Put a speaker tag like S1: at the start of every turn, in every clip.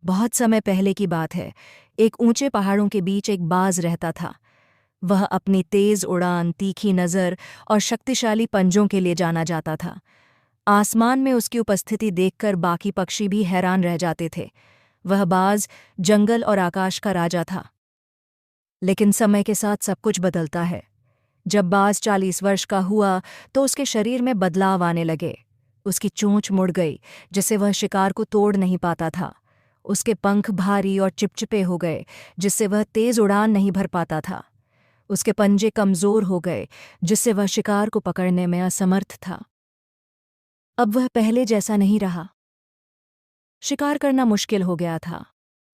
S1: बहुत समय पहले की बात है। एक ऊंचे पहाड़ों के बीच एक बाज रहता था। वह अपनी तेज उड़ान, तीखी नज़र और शक्तिशाली पंजों के लिए जाना जाता था। आसमान में उसकी उपस्थिति देखकर बाकी पक्षी भी हैरान रह जाते थे। वह बाज जंगल और आकाश का राजा था। लेकिन समय के साथ सब कुछ बदलता है। जब बाज 40 वर्ष का हुआ तो उसके शरीर में बदलाव आने लगे। उसकी चोंच मुड़ गई, जिससे वह शिकार को तोड़ नहीं पाता था। उसके पंख भारी और चिपचिपे हो गए, जिससे वह तेज उड़ान नहीं भर पाता था। उसके पंजे कमजोर हो गए, जिससे वह शिकार को पकड़ने में असमर्थ था। अब वह पहले जैसा नहीं रहा। शिकार करना मुश्किल हो गया था।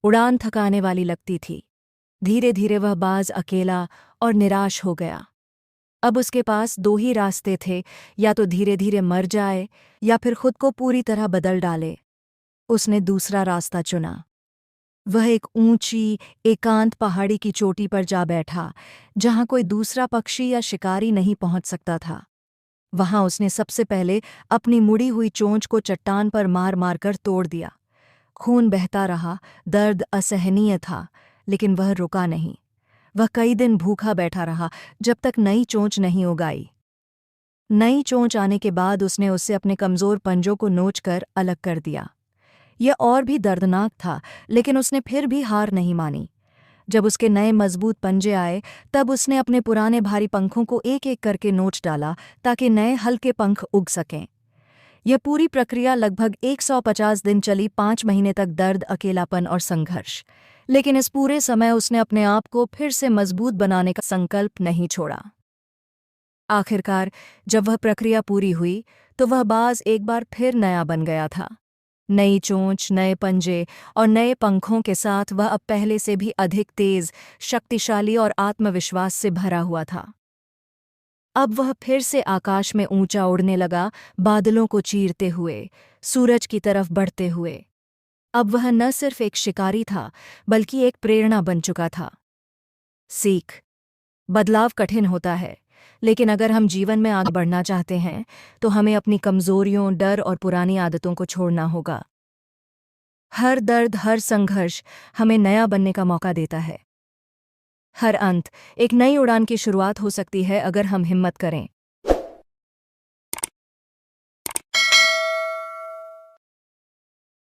S1: उड़ान थकाने वाली लगती थी। धीरे धीरे वह बाज अकेला और निराश हो गया। अब उसके पास दो ही रास्ते थे, या तो धीरे धीरे मर जाए या फिर खुद को पूरी तरह बदल डाले। उसने दूसरा रास्ता चुना। वह एक ऊंची, एकांत पहाड़ी की चोटी पर जा बैठा, जहां कोई दूसरा पक्षी या शिकारी नहीं पहुंच सकता था। वहां उसने सबसे पहले अपनी मुड़ी हुई चोंच को चट्टान पर मार मार कर तोड़ दिया। खून बहता रहा, दर्द असहनीय था, लेकिन वह रुका नहीं। वह कई दिन भूखा बैठा रहा, जब तक नई चोंच नहीं उगाई। नई चोंच आने के बाद उसने उससे अपने कमजोर पंजों को नोचकर अलग कर दिया। यह और भी दर्दनाक था, लेकिन उसने फिर भी हार नहीं मानी। जब उसके नए मजबूत पंजे आए, तब उसने अपने पुराने भारी पंखों को एक एक करके नोच डाला, ताकि नए हल्के पंख उग सकें। यह पूरी प्रक्रिया लगभग 150 दिन चली, 5 महीने तक दर्द, अकेलापन और संघर्ष। लेकिन इस पूरे समय उसने अपने आप को फिर से मजबूत बनाने का संकल्प नहीं छोड़ा। आखिरकार जब वह प्रक्रिया पूरी हुई, तो वह बाज एक बार फिर नया बन गया था। नई चोंच, नए पंजे और नए पंखों के साथ वह अब पहले से भी अधिक तेज, शक्तिशाली और आत्मविश्वास से भरा हुआ था। अब वह फिर से आकाश में ऊंचा उड़ने लगा, बादलों को चीरते हुए, सूरज की तरफ बढ़ते हुए। अब वह न सिर्फ एक शिकारी था, बल्कि एक प्रेरणा बन चुका था। सीख: बदलाव कठिन होता है, लेकिन अगर हम जीवन में आगे बढ़ना चाहते हैं, तो हमें अपनी कमजोरियों, डर और पुरानी आदतों को छोड़ना होगा। हर दर्द, हर संघर्ष हमें नया बनने का मौका देता है। हर अंत एक नई उड़ान की शुरुआत हो सकती है, अगर हम हिम्मत करें।